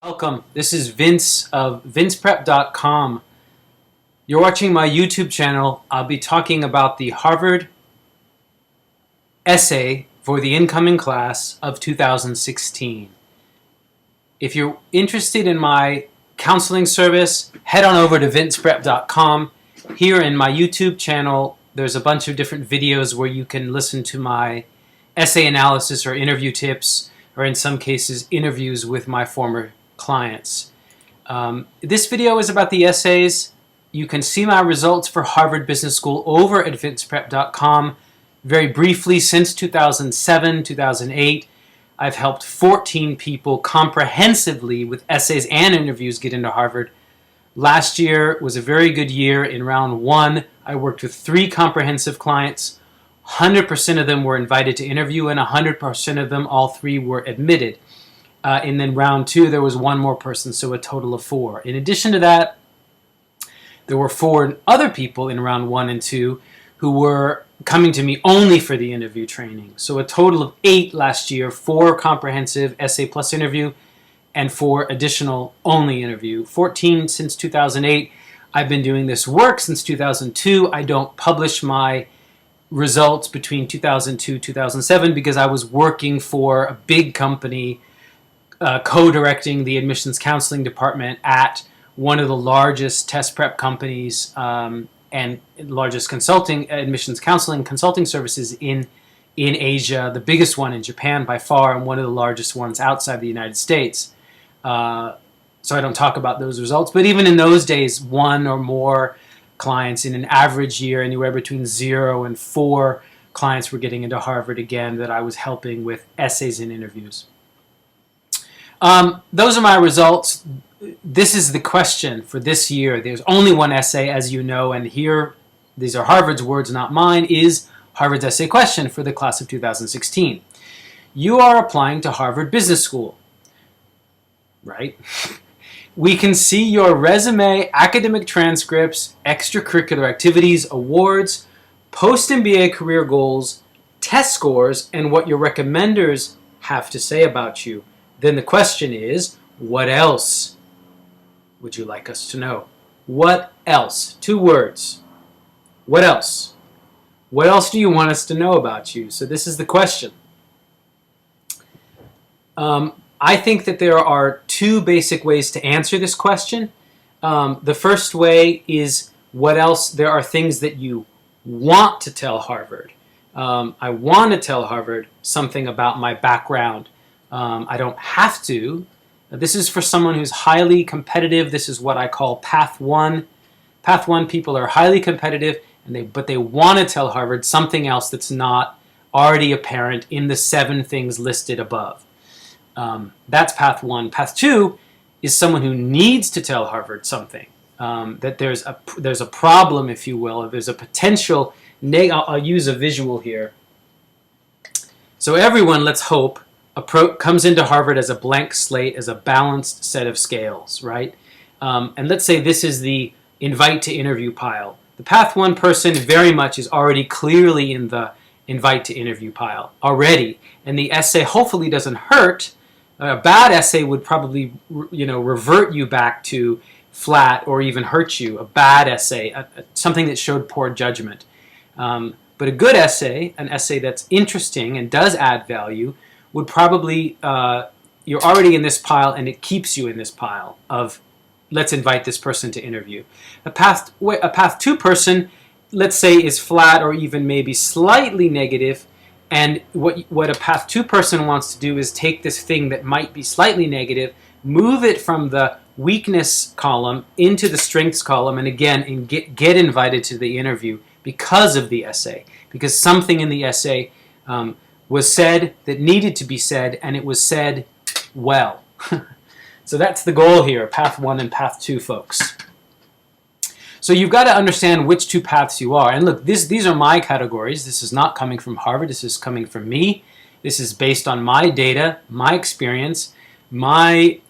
Welcome. This is Vince of vinceprep.com. You're watching my YouTube channel. I'll be talking about the Harvard essay for the incoming class of 2016. If you're interested in my counseling service, head on over to vinceprep.com. Here in my YouTube channel, there's a bunch of different videos where you can listen to my essay analysis or interview tips, or in some cases, interviews with my former clients. This video is about the essays. You can see my results for Harvard Business School over at vinceprep.com. Very briefly, since 2007, 2008, I've helped 14 people comprehensively with essays and interviews get into Harvard. Last year was a very good year. In round one, I worked with 3 comprehensive clients. 100% of them were invited to interview, and 100% of them, all 3, were admitted. And then round 2, there was 1 more person, so a total of 4. In addition to that, there were 4 other people in round 1 and 2 who were coming to me only for the interview training. So a total of 8 last year, 4 comprehensive essay plus interview, and 4 additional only interview. 14 since 2008. I've been doing this work since 2002. I don't publish my results between 2002 2007 because I was working for a big company, co-directing the admissions counseling department at one of the largest test prep companies and largest admissions counseling consulting services in Asia, the biggest one in Japan by far, and one of the largest ones outside the United States. So I don't talk about those results, but even in those days, 1 or more clients in an average year, anywhere between 0 and 4 clients were getting into Harvard again that I was helping with essays and interviews. Those are my results. This is the question for this year. There's only 1 essay, as you know, and here, these are Harvard's words, not mine, is Harvard's essay question for the class of 2016. You are applying to Harvard Business School, right? We can see your resume, academic transcripts, extracurricular activities, awards, post-MBA career goals, test scores, and what your recommenders have to say about you. Then the question is, what else would you like us to know? What else? 2 words. What else? What else do you want us to know about you? So this is the question. I think that there are 2 basic ways to answer this question. The first way is, what else? There are things that you want to tell Harvard. I want to tell Harvard something about my background. I don't have to. This is for someone who's highly competitive. This is what I call Path 1. Path 1 people are highly competitive, but they want to tell Harvard something else that's not already apparent in the 7 things listed above. That's Path 1. Path 2 is someone who needs to tell Harvard something. That there's a problem, if you will. There's a potential. I'll use a visual here. So everyone, let's hope, comes into Harvard as a blank slate, as a balanced set of scales, right? And let's say this is the invite to interview pile. The Path 1 person very much is already clearly in the invite to interview pile already, and the essay hopefully doesn't hurt. A bad essay would probably, revert you back to flat or even hurt you. A bad essay, something that showed poor judgment. But a good essay, an essay that's interesting and does add value, would probably, you're already in this pile, and it keeps you in this pile of, let's invite this person to interview. A Path 2 person, let's say, is flat or even maybe slightly negative, and what a Path 2 person wants to do is take this thing that might be slightly negative, move it from the weakness column into the strengths column, and again, get invited to the interview because of the essay, because something in the essay was said that needed to be said, and it was said well. So that's the goal here, Path 1 and Path 2 folks. So you've got to understand which 2 paths you are. And look, these are my categories. This is not coming from Harvard. This is coming from me. This is based on my data, my experience, my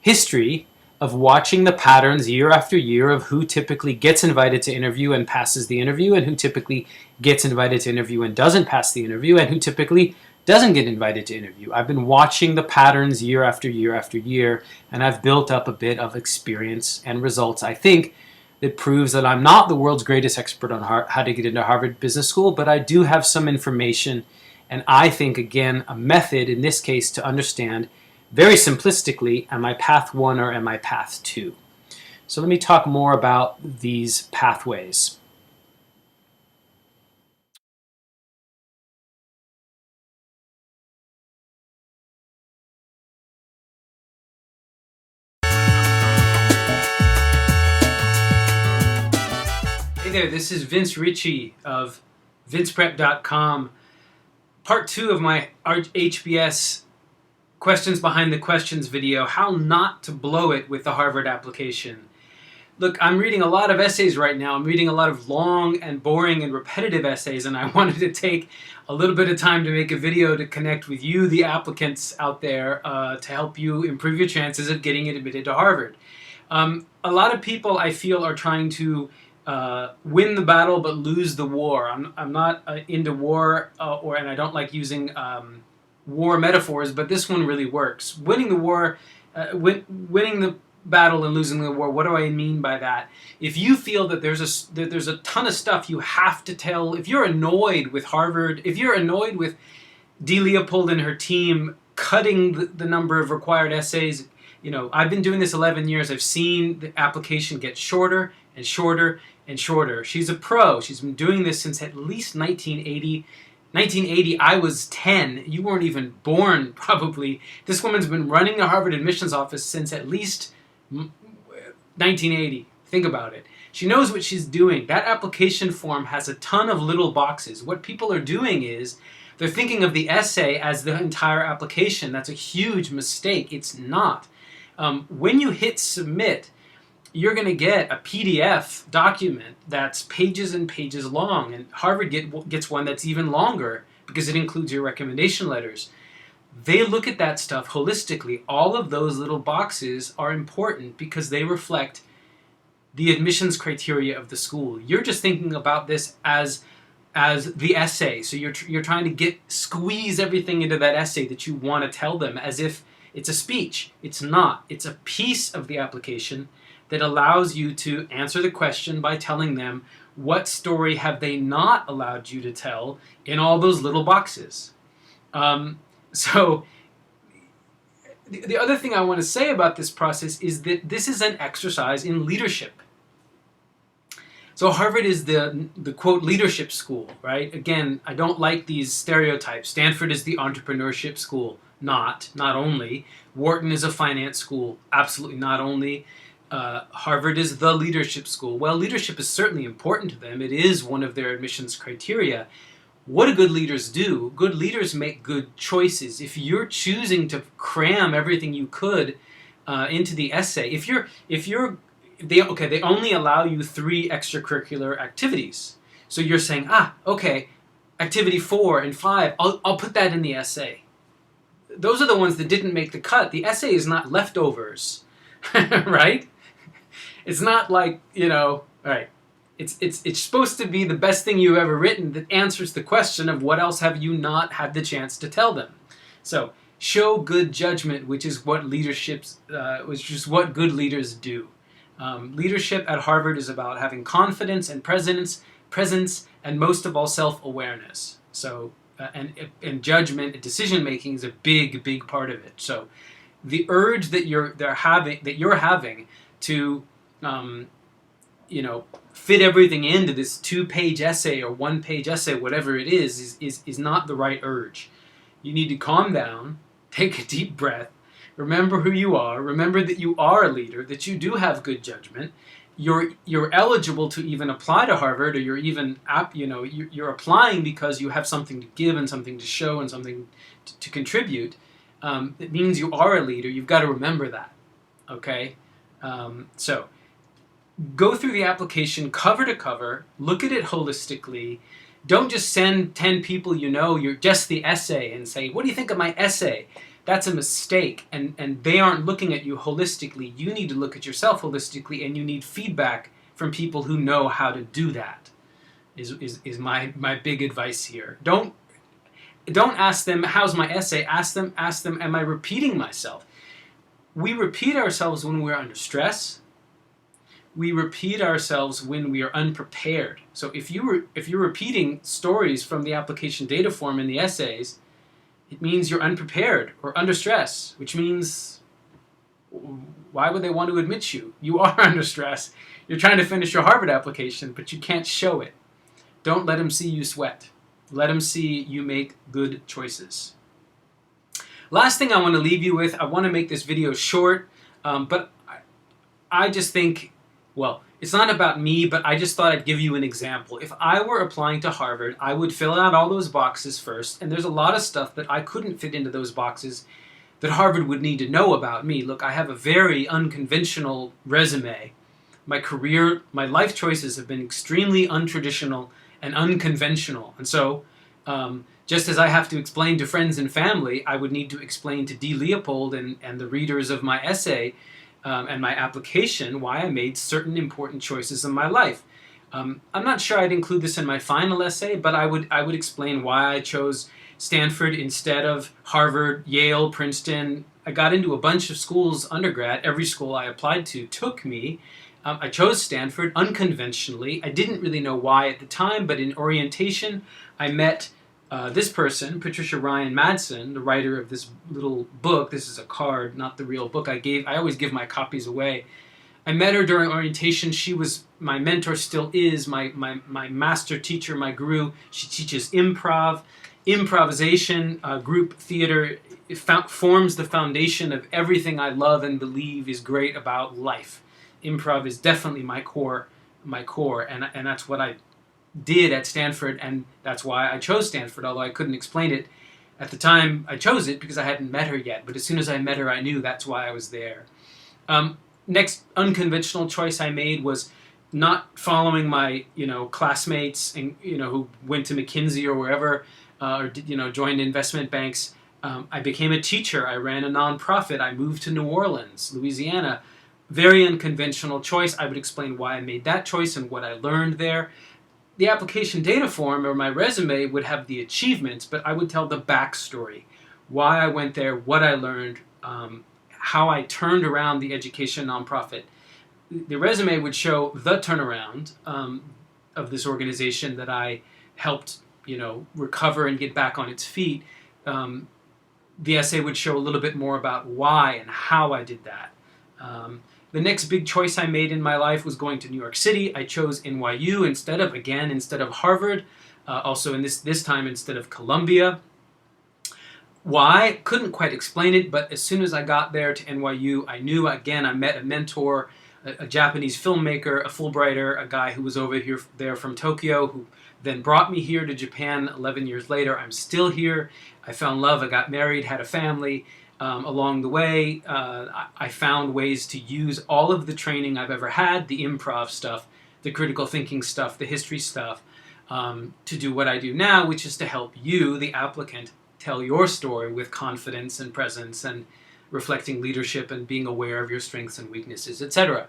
history of watching the patterns year after year of who typically gets invited to interview and passes the interview, and who typically gets invited to interview and doesn't pass the interview, and who typically doesn't get invited to interview. I've been watching the patterns year after year after year, and I've built up a bit of experience and results, I think, that proves that I'm not the world's greatest expert on how to get into Harvard Business School, but I do have some information, and I think, again, a method in this case to understand very simplistically, am I path 1 or am I path 2? So let me talk more about these pathways. Hey there, this is Vince Ritchie of vinceprep.com. Part 2 of my HBS Questions Behind the Questions video, how not to blow it with the Harvard application. Look, I'm reading a lot of essays right now. I'm reading a lot of long and boring and repetitive essays, and I wanted to take a little bit of time to make a video to connect with you, the applicants out there, to help you improve your chances of getting admitted to Harvard. A lot of people, I feel, are trying to win the battle but lose the war. I'm not into war, and I don't like using war metaphors, but this one really works. Winning the war, winning the battle and losing the war. What do I mean by that? If you feel that there's a ton of stuff you have to tell, if you're annoyed with Harvard, if you're annoyed with D. Leopold and her team cutting the number of required essays, I've been doing this 11 years. I've seen the application get shorter and shorter and shorter. She's a pro. She's been doing this since at least 1980. 1980, I was 10. You weren't even born, probably. This woman's been running the Harvard admissions office since at least 1980. Think about it. She knows what she's doing. That application form has a ton of little boxes. What people are doing is they're thinking of the essay as the entire application. That's a huge mistake. It's not. When you hit submit, you're going to get a PDF document that's pages and pages long, and Harvard gets one that's even longer because it includes your recommendation letters. They look at that stuff holistically. All of those little boxes are important because they reflect the admissions criteria of the school. You're just thinking about this as the essay, so you're trying to squeeze everything into that essay that you want to tell them as if it's a speech. It's not. It's a piece of the application that allows you to answer the question by telling them what story have they not allowed you to tell in all those little boxes. So the other thing I want to say about this process is that this is an exercise in leadership. So Harvard is the quote leadership school, right? Again, I don't like these stereotypes. Stanford is the entrepreneurship school. Not only. Wharton is a finance school. Absolutely not only. Harvard is the leadership school. Well, leadership is certainly important to them. It is one of their admissions criteria. What do good leaders do? Good leaders make good choices. If you're choosing to cram everything you could into the essay, they only allow you 3 extracurricular activities. So you're saying, okay, activity 4 and 5, I'll put that in the essay. Those are the ones that didn't make the cut. The essay is not leftovers, right? It's not like, right. It's supposed to be the best thing you've ever written that answers the question of what else have you not had the chance to tell them. So show good judgment, which is what what good leaders do. Leadership at Harvard is about having confidence and presence, and most of all self-awareness. So and judgment and decision making is a big part of it. So the urge that you're having to fit everything into this 2-page essay or 1-page essay, whatever it is not the right urge. You need to calm down, take a deep breath, remember who you are, remember that you are a leader, that you do have good judgment. You're eligible to even apply to Harvard, or you're applying because you have something to give and something to show and something to contribute. It means you are a leader. You've got to remember that. Okay? So go through the application cover to cover, look at it holistically. Don't just send 10 people you're just the essay and say, what do you think of my essay? That's a mistake, and they aren't looking at you holistically. You need to look at yourself holistically, and you need feedback from people who know how to do that, is my big advice here. don't ask them, how's my essay? Ask them, am I repeating myself? We repeat ourselves when we're under stress. We repeat ourselves when we are unprepared. So if you're repeating stories from the application data form in the essays, it means you're unprepared or under stress, which means why would they want to admit you? You are under stress. You're trying to finish your Harvard application, but you can't show it. Don't let them see you sweat. Let them see you make good choices. Last thing I want to leave you with, I want to make this video short, but I just think, well, it's not about me, but I just thought I'd give you an example. If I were applying to Harvard, I would fill out all those boxes first, and there's a lot of stuff that I couldn't fit into those boxes that Harvard would need to know about me. Look, I have a very unconventional resume. My career, my life choices have been extremely untraditional and unconventional. And so, just as I have to explain to friends and family, I would need to explain to D. Leopold and the readers of my essay and my application why I made certain important choices in my life. I'm not sure I'd include this in my final essay, but I would explain why I chose Stanford instead of Harvard, Yale, Princeton. I got into a bunch of schools undergrad. Every school I applied to took me. I chose Stanford unconventionally. I didn't really know why at the time, but in orientation, I met this person, Patricia Ryan Madsen, the writer of this little book. This is a card, not the real book I always give my copies away. I met her during orientation. She was my mentor, still is, my master teacher, my guru. She teaches improv, improvisation, group theater. It forms the foundation of everything I love and believe is great about life. Improv is definitely my core, and that's what I did at Stanford, and that's why I chose Stanford, although I couldn't explain it at the time I chose it because I hadn't met her yet. But as soon as I met her, I knew that's why I was there. Next unconventional choice I made was not following my classmates and who went to McKinsey or wherever or joined investment banks. I became a teacher. I ran a nonprofit. I moved to New Orleans, Louisiana. Very unconventional choice. I would explain why I made that choice and what I learned there. The application data form or my resume would have the achievements, but I would tell the backstory, why I went there, what I learned, how I turned around the education nonprofit. The resume would show the turnaround of this organization that I helped, recover and get back on its feet. The essay would show a little bit more about why and how I did that. The next big choice I made in my life was going to New York City. I chose NYU instead of Harvard. Also in this time instead of Columbia. Why? Couldn't quite explain it, but as soon as I got there to NYU, I knew, again, I met a mentor, a Japanese filmmaker, a Fulbrighter, a guy who was there from Tokyo, who then brought me here to Japan 11 years later. I'm still here. I fell in love. I got married, had a family. Along the way, I found ways to use all of the training I've ever had, the improv stuff, the critical thinking stuff, the history stuff, to do what I do now, which is to help you, the applicant, tell your story with confidence and presence and reflecting leadership and being aware of your strengths and weaknesses, etc.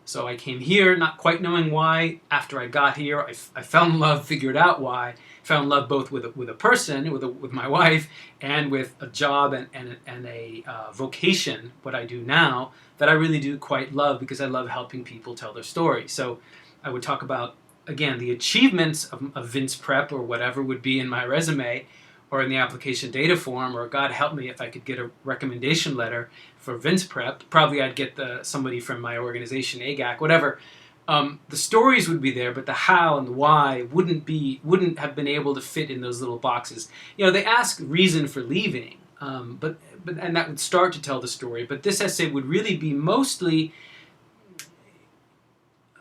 So I came here not quite knowing why. After I got here, I fell in love, figured out why. Fell in love both with a person, with my wife, and with a job and a vocation, what I do now, that I really do quite love because I love helping people tell their story. So I would talk about, again, the achievements of Vince Prep or whatever would be in my resume or in the application data form, or God help me if I could get a recommendation letter for Vince Prep. Probably I'd get somebody from my organization, AGAC, whatever. The stories would be there, but the how and the why wouldn't have been able to fit in those little boxes. They ask reason for leaving, but that would start to tell the story. But this essay would really be mostly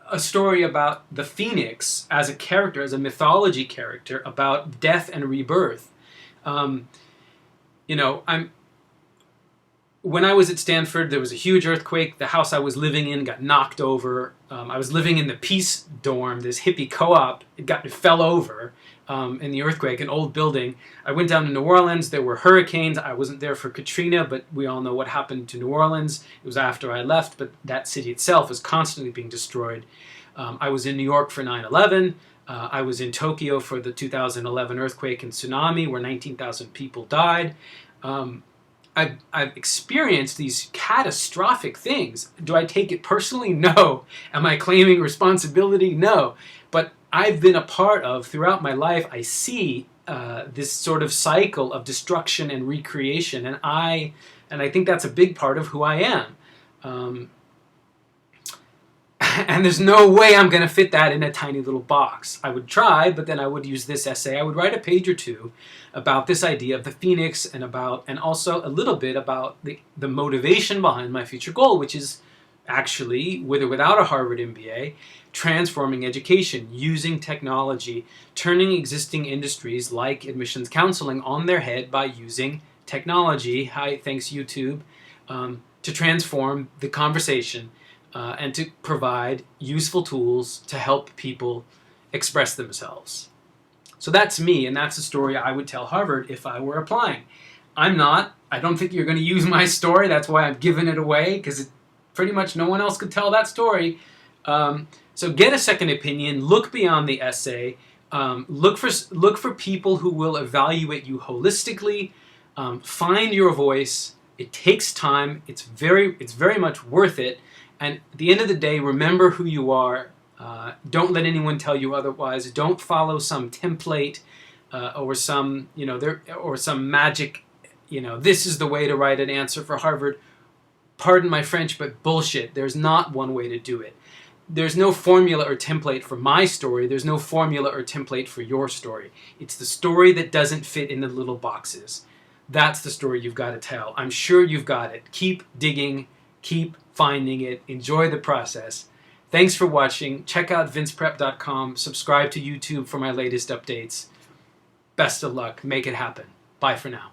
a story about the Phoenix as a character, as a mythology character, about death and rebirth. When I was at Stanford, there was a huge earthquake. The house I was living in got knocked over. I was living in the Peace Dorm, this hippie co-op. It fell over in the earthquake, an old building. I went down to New Orleans. There were hurricanes. I wasn't there for Katrina, but we all know what happened to New Orleans. It was after I left, but that city itself is constantly being destroyed. I was in New York for 9/11. I was in Tokyo for the 2011 earthquake and tsunami where 19,000 people died. I've experienced these catastrophic things. Do I take it personally? No. Am I claiming responsibility? No. But I've been a part of, throughout my life, I see this sort of cycle of destruction and recreation, and I think that's a big part of who I am. And there's no way I'm going to fit that in a tiny little box. I would try, but then I would use this essay. I would write a page or two about this idea of the phoenix and also a little bit about the motivation behind my future goal, which is actually, with or without a Harvard MBA, transforming education, using technology, turning existing industries like admissions counseling on their head by using technology, thanks YouTube, to transform the conversation and to provide useful tools to help people express themselves. So that's me, and that's the story I would tell Harvard if I were applying. I'm not. I don't think you're going to use my story. That's why I've given it away, because pretty much no one else could tell that story. So get a second opinion. Look beyond the essay. Look for people who will evaluate you holistically. Find your voice. It takes time. It's very much worth it. And at the end of the day, remember who you are. Don't let anyone tell you otherwise. Don't follow some template or some magic. This is the way to write an answer for Harvard. Pardon my French, but bullshit. There's not one way to do it. There's no formula or template for my story. There's no formula or template for your story. It's the story that doesn't fit in the little boxes. That's the story you've got to tell. I'm sure you've got it. Keep digging. Keep finding it. Enjoy the process. Thanks for watching. Check out vinceprep.com. Subscribe to YouTube for my latest updates. Best of luck. Make it happen. Bye for now.